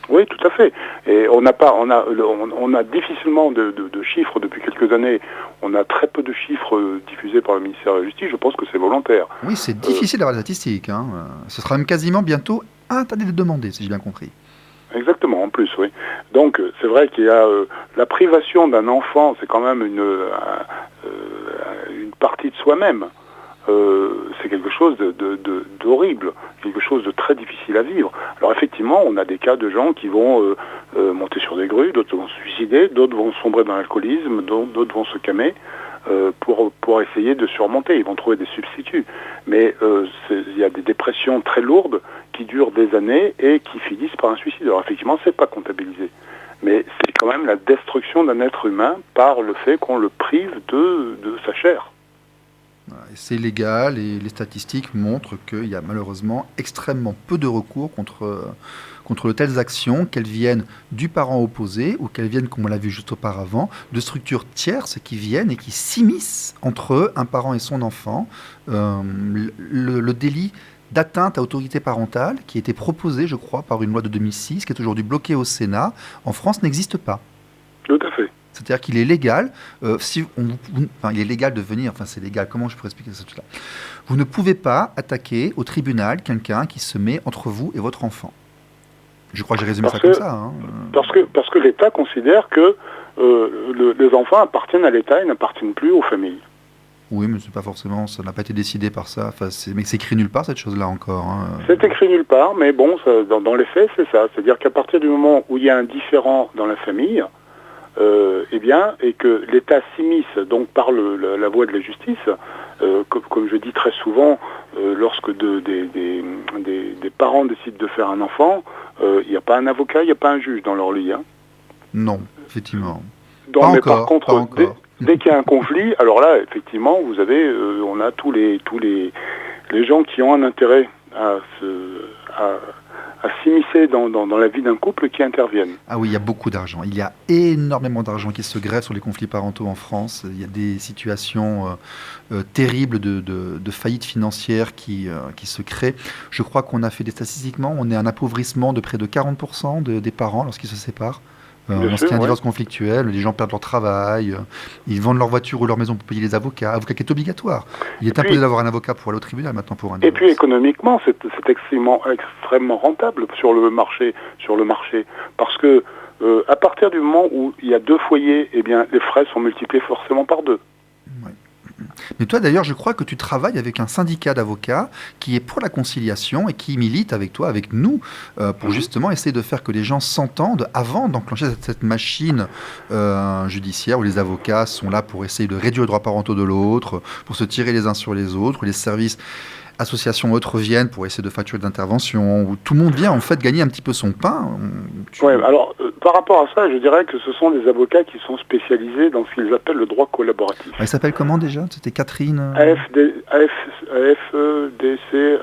Oui, tout à fait. Et on a difficilement de chiffres depuis quelques années. On a très peu de chiffres diffusés par le ministère de la Justice. Je pense que c'est volontaire. Oui, c'est difficile d'avoir des statistiques. Hein. Ce sera même quasiment bientôt interdit de demander, si j'ai bien compris. Exactement, en plus, oui. Donc, c'est vrai qu'il y a la privation d'un enfant, c'est quand même une partie de soi-même. C'est quelque chose d'horrible, quelque chose de très difficile à vivre. Alors effectivement, on a des cas de gens qui vont monter sur des grues, d'autres vont se suicider, d'autres vont sombrer dans l'alcoolisme, d'autres vont se calmer pour essayer de surmonter. Ils vont trouver des substituts. Mais il y a des dépressions très lourdes qui durent des années et qui finissent par un suicide. Alors effectivement, c'est pas comptabilisé. Mais c'est quand même la destruction d'un être humain par le fait qu'on le prive de sa chair. C'est légal et les statistiques montrent qu'il y a malheureusement extrêmement peu de recours contre de telles actions, qu'elles viennent du parent opposé ou qu'elles viennent, comme on l'a vu juste auparavant, de structures tierces qui viennent et qui s'immiscent entre eux, un parent et son enfant. Le délit d'atteinte à autorité parentale qui a été proposé, je crois, par une loi de 2006, qui est aujourd'hui bloquée au Sénat, en France n'existe pas. Tout à fait. C'est-à-dire qu'il est légal, il est légal de venir, c'est légal, comment je pourrais expliquer ça tout là. Vous ne pouvez pas attaquer au tribunal quelqu'un qui se met entre vous et votre enfant. Je crois que j'ai résumé comme ça. Hein. Parce que l'État considère que les enfants appartiennent à l'État et n'appartiennent plus aux familles. Oui, mais c'est pas forcément, ça n'a pas été décidé par ça. Mais c'est écrit nulle part cette chose-là encore. Hein. C'est écrit nulle part, mais bon, dans les faits, c'est ça. C'est-à-dire qu'à partir du moment où il y a un différend dans la famille, et que l'État s'immisce donc par la voie de la justice, comme je dis très souvent, lorsque des parents décident de faire un enfant, il n'y a pas un avocat, il n'y a pas un juge dans leur lit. Hein. Non, effectivement. Par contre, dès qu'il y a un conflit, alors là, effectivement, vous avez, on a tous les gens qui ont un intérêt à s'immiscer dans la vie d'un couple qui interviennent. Ah oui, il y a beaucoup d'argent. Il y a énormément d'argent qui se greffe sur les conflits parentaux en France. Il y a des situations terribles de faillite financière qui se créent. Je crois qu'on a fait statistiquement, on est un appauvrissement de près de 40% des parents lorsqu'ils se séparent. Lorsqu'il y a un divorce conflictuel, les gens perdent leur travail, ils vendent leur voiture ou leur maison pour payer les avocats. Avocat qui est obligatoire. Il est imposé d'avoir un avocat pour aller au tribunal maintenant pour un divorce. Et puis économiquement, c'est extrêmement rentable sur le marché, parce que à partir du moment où il y a deux foyers, eh bien les frais sont multipliés forcément par deux. Ouais. Mais toi d'ailleurs, je crois que tu travailles avec un syndicat d'avocats qui est pour la conciliation et qui milite avec toi, avec nous, pour justement essayer de faire que les gens s'entendent avant d'enclencher cette machine judiciaire où les avocats sont là pour essayer de réduire les droits parentaux de l'autre, pour se tirer les uns sur les autres, où les services associations autres viennent pour essayer de facturer d'intervention, où tout le monde vient en fait gagner un petit peu son pain. Oui, alors par rapport à ça, je dirais que ce sont des avocats qui sont spécialisés dans ce qu'ils appellent le droit collaboratif. Elle s'appelle comment déjà ? C'était Catherine AFDC,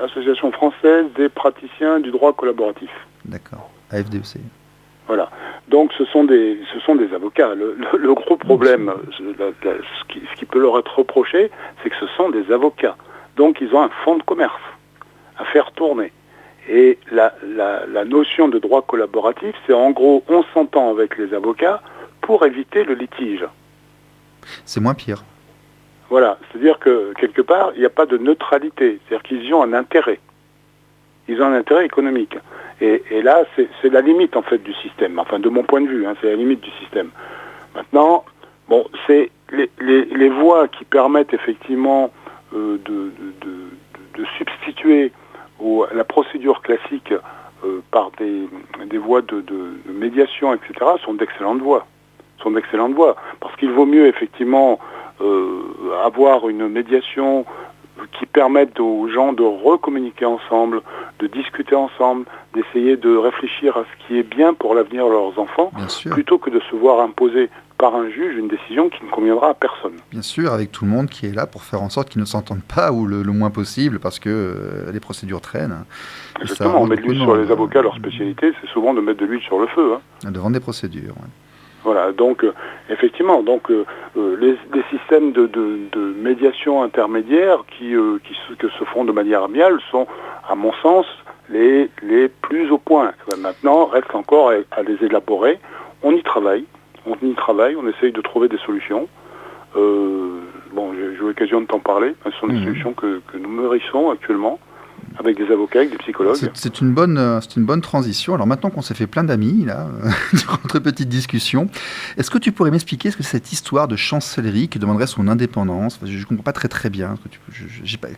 Association française des praticiens du droit collaboratif. D'accord, AFDC. Voilà. Donc ce sont des avocats. Le gros problème, ce qui peut leur être reproché, c'est que ce sont des avocats. Donc ils ont un fonds de commerce à faire tourner. Et la notion de droit collaboratif, c'est en gros, on s'entend avec les avocats pour éviter le litige. C'est moins pire. Voilà, c'est-à-dire que quelque part, il n'y a pas de neutralité. C'est-à-dire qu'ils y ont un intérêt. Ils ont un intérêt économique. Et là, c'est la limite en fait du système. Enfin, de mon point de vue, c'est la limite du système. Maintenant, bon, c'est les voies qui permettent effectivement de substituer à la procédure classique par des voies de médiation, etc., sont d'excellentes voies. Parce qu'il vaut mieux effectivement avoir une médiation qui permette aux gens de recommuniquer ensemble, de discuter ensemble, d'essayer de réfléchir à ce qui est bien pour l'avenir de leurs enfants, plutôt que de se voir imposer par un juge une décision qui ne conviendra à personne. Bien sûr, avec tout le monde qui est là pour faire en sorte qu'ils ne s'entendent pas ou le moins possible, parce que les procédures traînent. Exactement, on met de l'huile sur les avocats, leur spécialité, c'est souvent de mettre de l'huile sur le feu. De vendre des procédures, ouais. Voilà, donc effectivement, les systèmes de médiation intermédiaire qui se font de manière amiable sont, à mon sens, les plus au point. Maintenant, reste encore à les élaborer. On y travaille, on essaye de trouver des solutions. J'ai eu l'occasion de t'en parler. Ce sont des solutions que nous mûrissons actuellement avec des avocats, avec des psychologues. C'est une bonne transition. Alors maintenant qu'on s'est fait plein d'amis, là, durant notre petite discussion, est-ce que tu pourrais m'expliquer ce que c'est cette histoire de chancellerie qui demanderait son indépendance? Je ne comprends pas très bien.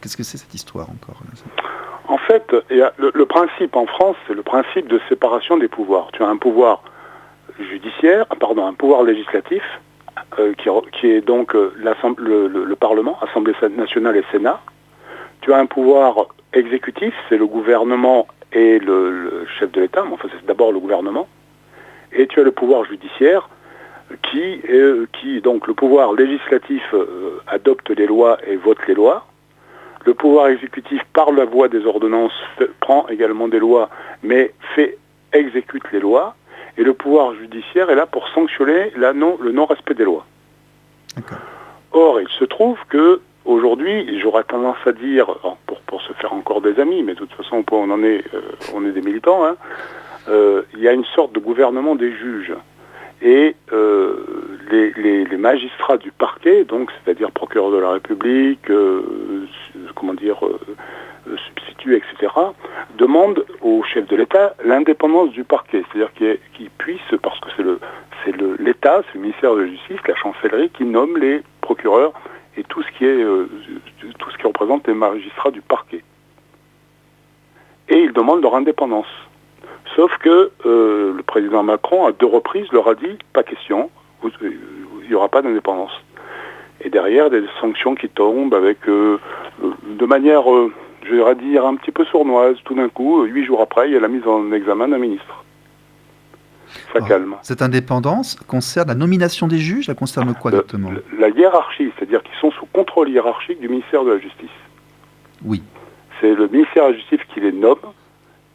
Qu'est-ce que c'est cette histoire encore? En fait, le principe en France, c'est le principe de séparation des pouvoirs. Tu as un pouvoir un pouvoir législatif, qui est donc le Parlement, Assemblée nationale et Sénat. Tu as un pouvoir exécutif, c'est le gouvernement et le chef de l'État, mais enfin c'est d'abord le gouvernement. Et tu as le pouvoir judiciaire, qui donc le pouvoir législatif adopte les lois et vote les lois. Le pouvoir exécutif, par la voie des ordonnances, prend également des lois, mais exécute les lois. Et le pouvoir judiciaire est là pour sanctionner le non-respect des lois. D'accord. Or, il se trouve que aujourd'hui, j'aurais tendance à dire, pour se faire encore des amis, mais de toute façon, on est des militants, hein, il y a une sorte de gouvernement des juges. Et les magistrats du parquet, donc c'est-à-dire procureur de la République, substitut, etc., demandent au chef de l'État l'indépendance du parquet, c'est-à-dire qu'il puisse, parce que c'est l'État, c'est le ministère de la Justice, la chancellerie, qui nomme les procureurs et tout ce qui représente les magistrats du parquet. Et ils demandent leur indépendance. Sauf que le président Macron, à 2 reprises, leur a dit « pas question, il n'y aura pas d'indépendance ». Et derrière, des sanctions qui tombent avec, de manière, je dirais dire, un petit peu sournoise. Tout d'un coup, 8 jours après, il y a la mise en examen d'un ministre. Ça calme. Cette indépendance concerne la nomination des juges, elle concerne quoi exactement? La hiérarchie, c'est-à-dire qu'ils sont sous contrôle hiérarchique du ministère de la Justice. Oui. C'est le ministère de la Justice qui les nomme,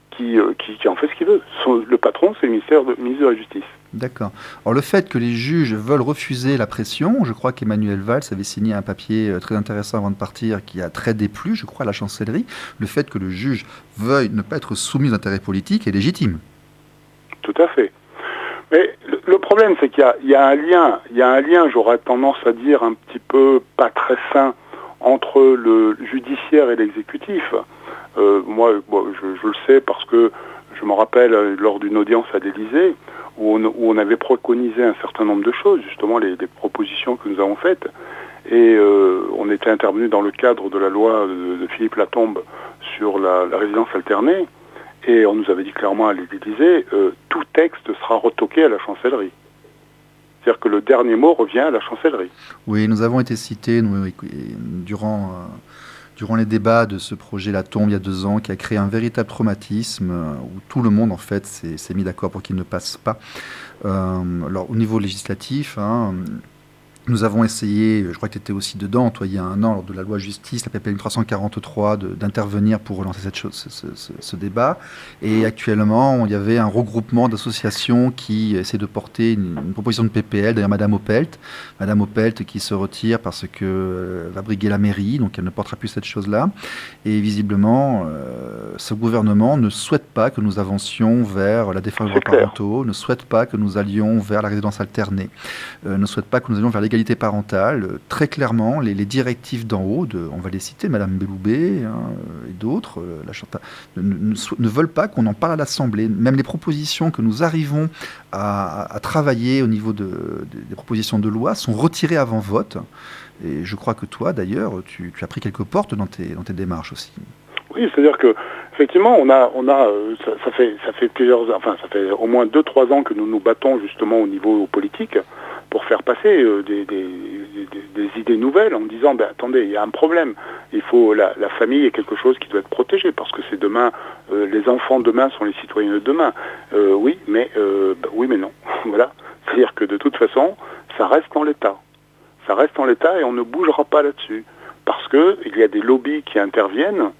qui en fait ce qu'il veut. Le patron, c'est le ministre de la Justice. D'accord. Alors le fait que les juges veulent refuser la pression, je crois qu'Emmanuel Valls avait signé un papier très intéressant avant de partir qui a très déplu, je crois, à la chancellerie. Le fait que le juge veuille ne pas être soumis aux intérêts politiques est légitime. Tout à fait. Mais le problème, c'est qu'il y a un lien, j'aurais tendance à dire un petit peu pas très sain, entre le judiciaire et l'exécutif. Moi, je le sais parce que je me rappelle lors d'une audience à l'Élysée où on avait préconisé un certain nombre de choses, justement les propositions que nous avons faites. Et on était intervenu dans le cadre de la loi de Philippe Latombe sur la résidence alternée. Et on nous avait dit clairement à l'Élysée, tout texte sera retoqué à la chancellerie. C'est-à-dire que le dernier mot revient à la chancellerie. Oui, nous avons été cités durant les débats de ce projet Latombe il y a 2 ans, qui a créé un véritable traumatisme où tout le monde en fait s'est mis d'accord pour qu'il ne passe pas. Alors au niveau législatif, nous avons essayé, je crois que tu étais aussi dedans, toi, il y a 1 an, lors de la loi justice, la PPL 343, d'intervenir pour relancer ce débat. Et actuellement, il y avait un regroupement d'associations qui essaient de porter une proposition de PPL, d'ailleurs Madame Opelt qui se retire parce qu'elle va briguer la mairie, donc elle ne portera plus cette chose-là. Et visiblement, ce gouvernement ne souhaite pas que nous avancions vers la défense des droits parentaux, ne souhaite pas que nous allions vers la résidence alternée, ne souhaite pas que nous allions vers l'égalité parentale. Très clairement, les directives d'en haut, on va les citer, Madame Belloubet et d'autres, ne veulent pas qu'on en parle à l'Assemblée. Même les propositions que nous arrivons à travailler au niveau des propositions de loi sont retirées avant vote. Et je crois que toi, d'ailleurs, tu as pris quelques portes dans tes démarches aussi. Oui, c'est-à-dire que effectivement, ça fait au moins 2-3 ans que nous nous battons justement au niveau politique pour faire passer des idées nouvelles en disant, attendez, il y a un problème. Il faut la famille est quelque chose qui doit être protégé parce que c'est demain, les enfants de demain sont les citoyens de demain. Oui, mais non. Voilà. C'est-à-dire que de toute façon, ça reste en l'état. Ça reste en l'état et on ne bougera pas là-dessus parce que il y a des lobbies qui interviennent.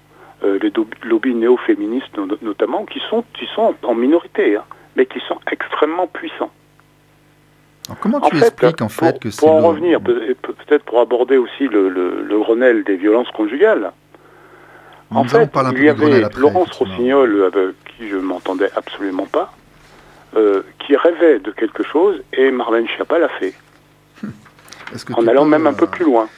Les lobbies néo-féministes notamment, qui sont en minorité, mais qui sont extrêmement puissants. Alors comment tu expliques en fait que c'est... Pour en revenir, peut-être pour aborder aussi le Grenelle des violences conjugales, En fait, il y avait Laurence Rossignol, avec qui je ne m'entendais absolument pas, qui rêvait de quelque chose, et Marlène Schiappa l'a fait. En allant même un peu plus loin.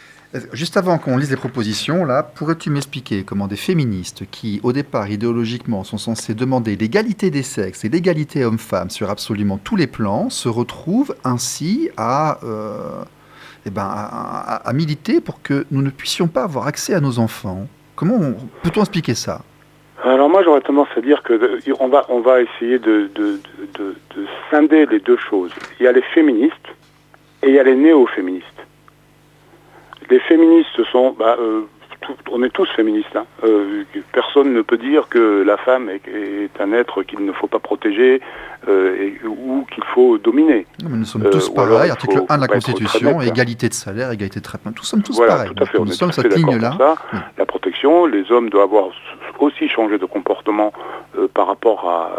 Juste avant qu'on lise les propositions, là, pourrais-tu m'expliquer comment des féministes qui, au départ, idéologiquement, sont censées demander l'égalité des sexes et l'égalité homme-femme sur absolument tous les plans, se retrouvent ainsi à militer pour que nous ne puissions pas avoir accès à nos enfants? Comment peut-on expliquer ça? Alors moi, j'aurais tendance à dire que on va essayer de scinder les deux choses. Il y a les féministes et il y a les néo-féministes. Les féministes sont, on est tous féministes. Hein. Personne ne peut dire que la femme est un être qu'il ne faut pas protéger ou qu'il faut dominer. Non, mais nous sommes tous pareils. Article 1 de la Constitution, égalité de salaire, égalité de traitement. Nous sommes tous pareils. Tout à fait. Nous sommes cette ligne-là. La protection, les hommes doivent avoir aussi changé de comportement par rapport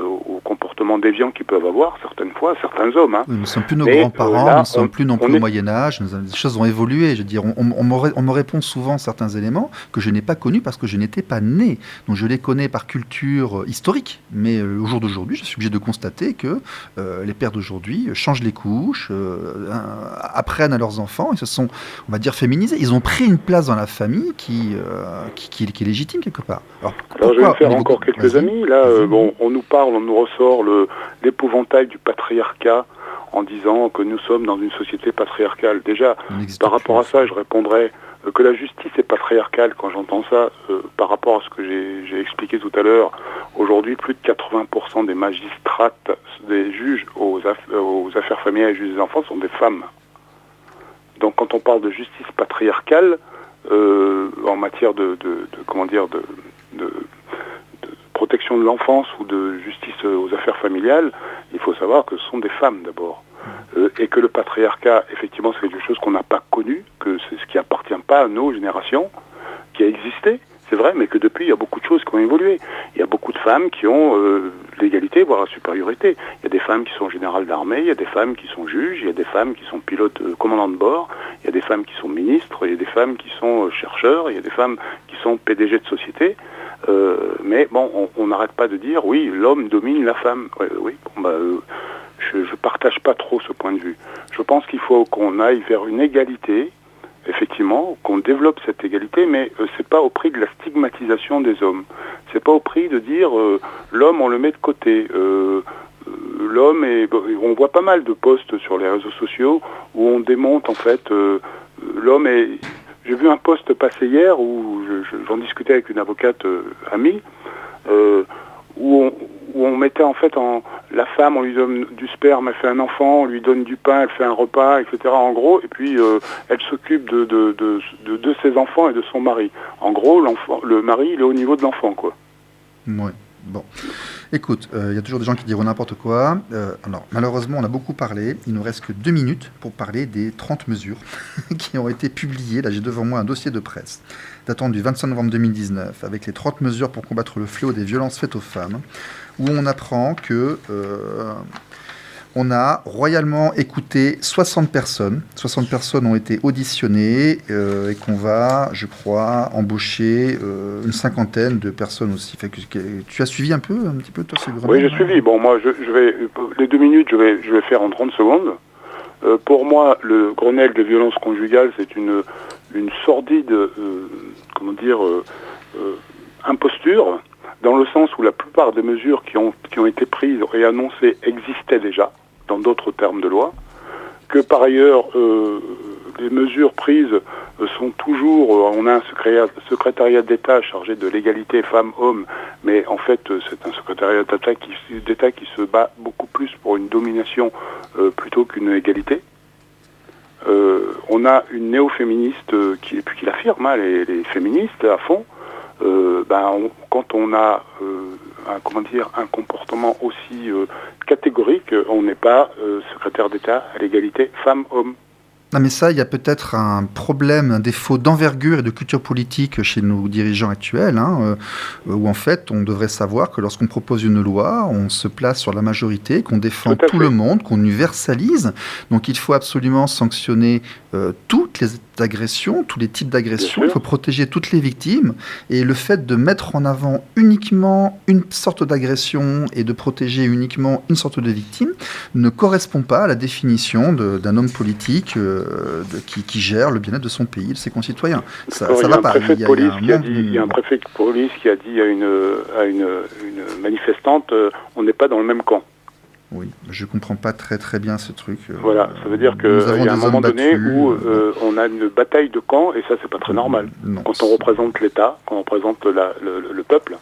au comportement déviant qu'ils peuvent avoir certaines fois, certains hommes. Hein. Oui, nous ne sommes plus nos grands-parents, nous ne sommes plus non plus au Moyen-Âge. Les choses ont évolué. Je veux dire, on me répond souvent certains éléments que je n'ai pas connus parce que je n'étais pas né. Donc je les connais par culture historique. Mais au jour d'aujourd'hui, je suis obligé de constater que les pères d'aujourd'hui changent les couches, apprennent à leurs enfants, ils se sont, on va dire, féminisés. Ils ont pris une place dans la famille qui est légitime quelque part. Alors je vais me faire encore quelques amis. Là, on nous parle, on nous ressort l'épouvantail du patriarcat en disant que nous sommes dans une société patriarcale. Déjà, par rapport à ça, je répondrais que la justice est patriarcale. Quand j'entends ça, par rapport à ce que j'ai expliqué tout à l'heure, aujourd'hui, plus de 80% des magistrates, des juges aux affaires familiales et juges des enfants sont des femmes. Donc quand on parle de justice patriarcale, en matière de protection de l'enfance ou de justice aux affaires familiales, il faut savoir que ce sont des femmes d'abord. Et que le patriarcat, effectivement, c'est quelque chose qu'on n'a pas connu, que c'est ce qui appartient pas à nos générations, qui a existé, c'est vrai, mais que depuis, il y a beaucoup de choses qui ont évolué. Il y a beaucoup de femmes qui ont l'égalité, voire la supériorité. Il y a des femmes qui sont générales d'armée, il y a des femmes qui sont juges, il y a des femmes qui sont pilotes, commandants de bord, il y a des femmes qui sont ministres, il y a des femmes qui sont chercheurs, il y a des femmes qui sont PDG de société. Mais bon, on n'arrête pas de dire, oui, l'homme domine la femme. Je partage pas trop ce point de vue. Je pense qu'il faut qu'on aille vers une égalité, effectivement, qu'on développe cette égalité, mais c'est pas au prix de la stigmatisation des hommes. C'est pas au prix de dire l'homme on le met de côté. L'homme on voit pas mal de posts sur les réseaux sociaux où on démonte en fait l'homme est. J'ai vu un post passer hier où j'en discutais avec une avocate amie où on mettait en fait la femme, on lui donne du sperme, elle fait un enfant, on lui donne du pain, elle fait un repas, etc. En gros, et puis elle s'occupe de ses enfants et de son mari. En gros, le mari, il est au niveau de l'enfant, quoi. Ouais. Bon, écoute, il y a toujours des gens qui diront n'importe quoi. Alors, malheureusement, on a beaucoup parlé. Il nous reste que 2 minutes pour parler des 30 mesures qui ont été publiées. Là, j'ai devant moi un dossier de presse datant du 25 novembre 2019 avec les 30 mesures pour combattre le fléau des violences faites aux femmes, où on apprend que on a royalement écouté 60 personnes. 60 personnes ont été auditionnées et qu'on va, je crois, embaucher une cinquantaine de personnes aussi. Fait que, tu as suivi un petit peu toi, Oui, j'ai suivi. Bon, moi, je vais les 2 minutes, je vais faire en 30 secondes. Pour moi, le Grenelle des violences conjugales, c'est une sordide, imposture, dans le sens où la plupart des mesures qui ont été prises et annoncées existaient déjà dans d'autres termes de loi, que par ailleurs les mesures prises sont toujours, on a un secrétariat d'État chargé de l'égalité femmes-hommes, mais en fait c'est un secrétariat d'État qui se bat beaucoup plus pour une domination plutôt qu'une égalité. On a une néo-féministe qui l'affirme, hein, les féministes à fond. Quand on a un comportement aussi catégorique, on n'est pas secrétaire d'État à l'égalité femmes-hommes. Non mais ça, il y a peut-être un problème, un défaut d'envergure et de culture politique chez nos dirigeants actuels, où en fait on devrait savoir que lorsqu'on propose une loi, on se place sur la majorité, qu'on défend tout le monde, qu'on universalise. Donc il faut absolument sanctionner toutes les agressions, tous les types d'agressions, il faut protéger toutes les victimes, et le fait de mettre en avant uniquement une sorte d'agression et de protéger uniquement une sorte de victime ne correspond pas à la définition d'un homme politique qui gère le bien-être de son pays, de ses concitoyens. Ça va pas. Il y a un préfet de police qui a dit à une manifestante on n'est pas dans le même camp. Oui, je comprends pas très bien ce truc. Voilà, ça veut dire qu'il y a un moment donné où on a une bataille de camps, et ça c'est pas très normal. Non, quand on représente l'État, quand on représente le peuple,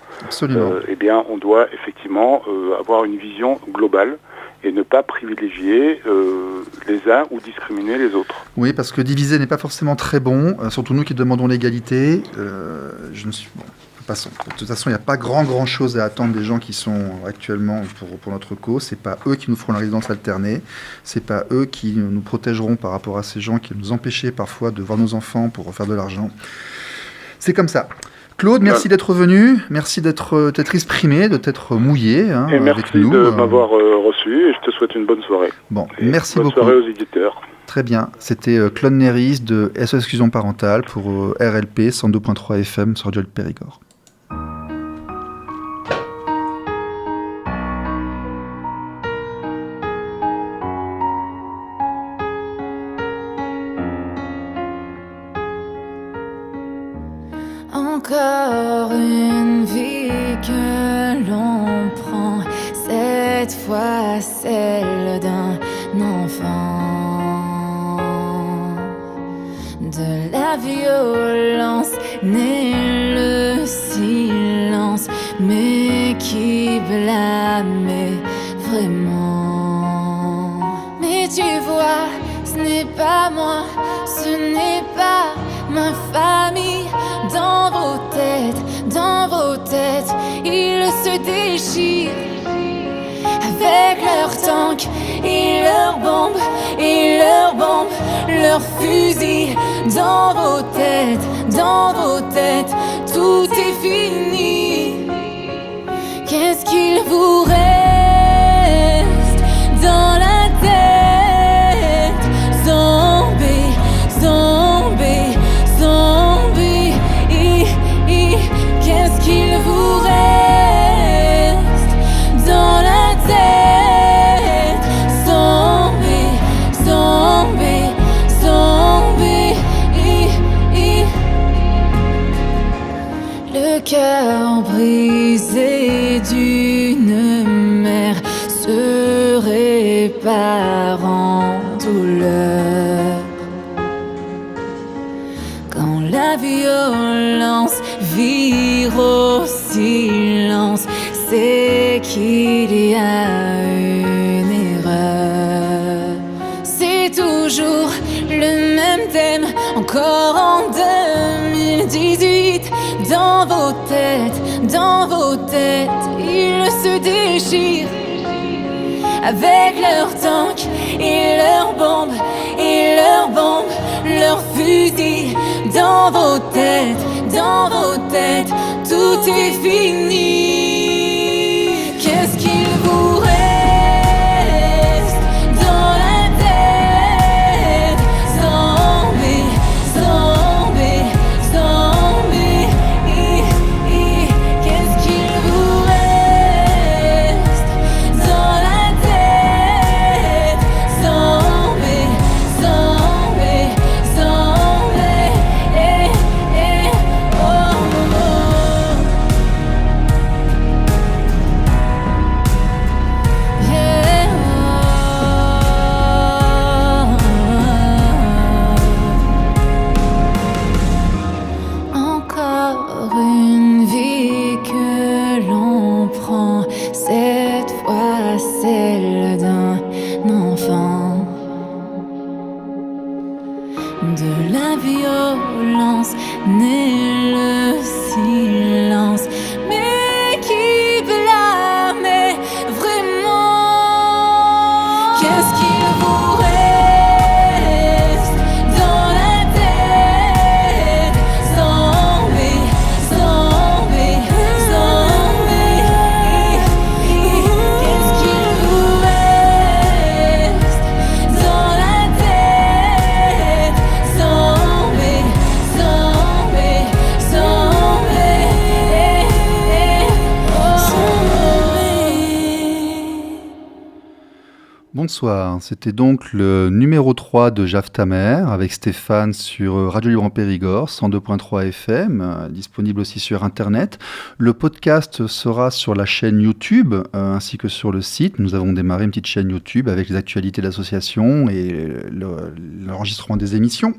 eh bien on doit effectivement avoir une vision globale et ne pas privilégier les uns ou discriminer les autres. Oui, parce que diviser n'est pas forcément très bon, surtout nous qui demandons l'égalité. Passons. De toute façon, il n'y a pas grand chose à attendre des gens qui sont actuellement pour notre cause. C'est pas eux qui nous feront la résidence alternée. C'est pas eux qui nous protégeront par rapport à ces gens qui nous empêchaient parfois de voir nos enfants pour faire de l'argent. C'est comme ça. Claude, merci d'être venu. Merci d'être exprimé, de t'être mouillé et merci avec nous. De m'avoir reçu, et je te souhaite une bonne soirée. Bon, merci beaucoup. Bonne soirée aux éditeurs. Très bien. C'était Claude Néris de SOS Exclusion Parentale pour RLP 102.3 FM sur Radio Le Périgord. Encore une vie que l'on prend, cette fois celle d'un enfant. De la violence naît le silence, mais qui blâmait vraiment? Mais tu vois, ce n'est pas moi, ce n'est pas ma famille. Dans vos têtes, ils se déchirent avec leurs tanks et leurs bombes, leurs fusils. Dans vos têtes, tout est fini. Qu'est-ce qu'il vous reste dans la tête? Zombie, zombie, zombie. Qu'est-ce qu'il vous reste dans la tête? Zombie, zombie, zombie. Le cœur brisé d'une mère se répare en douleur. Quand la violence vire au silence, c'est qu'il y a une erreur. C'est toujours le même thème, encore en 2018. Dans vos têtes, ils se déchirent avec leurs tanks et leurs bombes, leurs fusils. Dans vos têtes, tout est fini. Qu'est-ce qu'il vous reste dans la tête? Zombie, zombie, zombie. Qu'est-ce qu'il vous reste dans la tête? Zombie, zombie, zombie. Oh, oh, oh. Yeah. Encore une vie que l'on prend, cette fois celle d'un enfant. De la violence naît le silence, mais qui blâmait vraiment? Qu'est-ce qu'il vous reste dans la tête? Zombie, zombie, zombie. Qu'est-ce qu'il vous reste dans la tête? Bonsoir, c'était donc le numéro 3 de Jaf ta mère avec Stéphane sur Radio Libre en Périgord, 102.3 FM, disponible aussi sur Internet. Le podcast sera sur la chaîne YouTube ainsi que sur le site. Nous avons démarré une petite chaîne YouTube avec les actualités de l'association et l'enregistrement des émissions.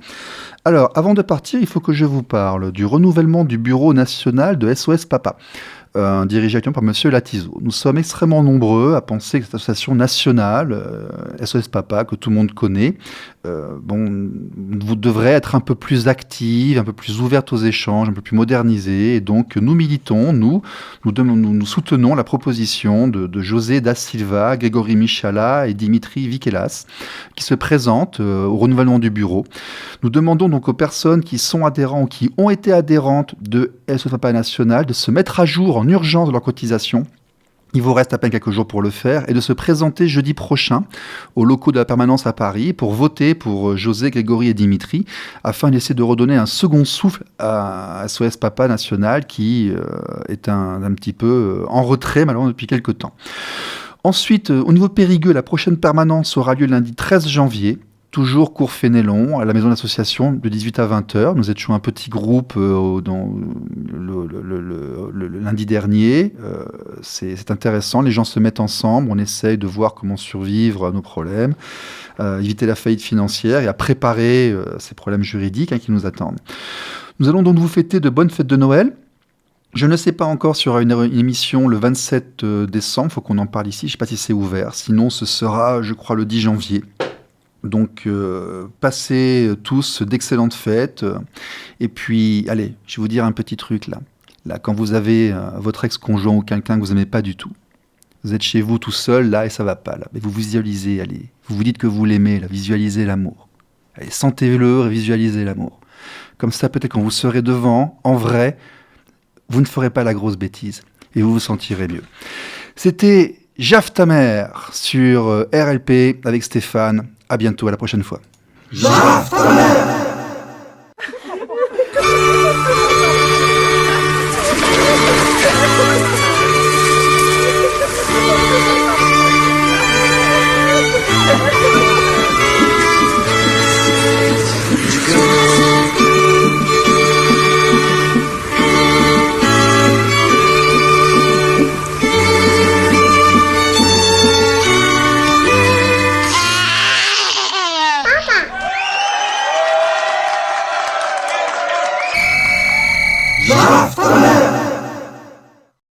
Alors, avant de partir, il faut que je vous parle du renouvellement du bureau national de SOS Papa. Dirigé actuellement par M. Latizo. Nous sommes extrêmement nombreux à penser que cette association nationale, SOS Papa, que tout le monde connaît, vous devrez être un peu plus active, un peu plus ouverte aux échanges, un peu plus modernisée. Et donc, nous militons, nous soutenons la proposition de José da Silva, Grégory Michala et Dimitri Vikelas, qui se présentent au renouvellement du bureau. Nous demandons donc aux personnes qui sont adhérents ou qui ont été adhérentes de SOS Papa National de se mettre à jour en urgence de leur cotisation. Il vous reste à peine quelques jours pour le faire et de se présenter jeudi prochain aux locaux de la permanence à Paris pour voter pour José, Grégory et Dimitri afin d'essayer de redonner un second souffle à SOS Papa National qui est un petit peu en retrait malheureusement depuis quelques temps. Ensuite, au niveau Périgueux, la prochaine permanence aura lieu lundi 13 janvier. Toujours cours Fénélon, à la maison d'association, de 18 à 20h. Nous étions un petit groupe dans le lundi dernier. C'est intéressant, les gens se mettent ensemble, on essaye de voir comment survivre à nos problèmes, éviter la faillite financière et à préparer ces problèmes juridiques qui nous attendent. Nous allons donc vous fêter de bonnes fêtes de Noël. Je ne sais pas encore s'il y aura une émission le 27 décembre, il faut qu'on en parle ici, je ne sais pas si c'est ouvert. Sinon, ce sera, je crois, le 10 janvier. Donc, passez tous d'excellentes fêtes. Et puis, allez, je vais vous dire un petit truc là. Là, quand vous avez votre ex-conjoint ou quelqu'un que vous n'aimez pas du tout, vous êtes chez vous tout seul là et ça va pas là. Mais vous visualisez, allez, vous vous dites que vous l'aimez, là, visualisez l'amour. Allez, sentez-le et visualisez l'amour. Comme ça, peut-être quand vous serez devant, en vrai, vous ne ferez pas la grosse bêtise et vous vous sentirez mieux. C'était Jaf ta mère sur RLP avec Stéphane. À bientôt, à la prochaine fois. Jaf ta mère.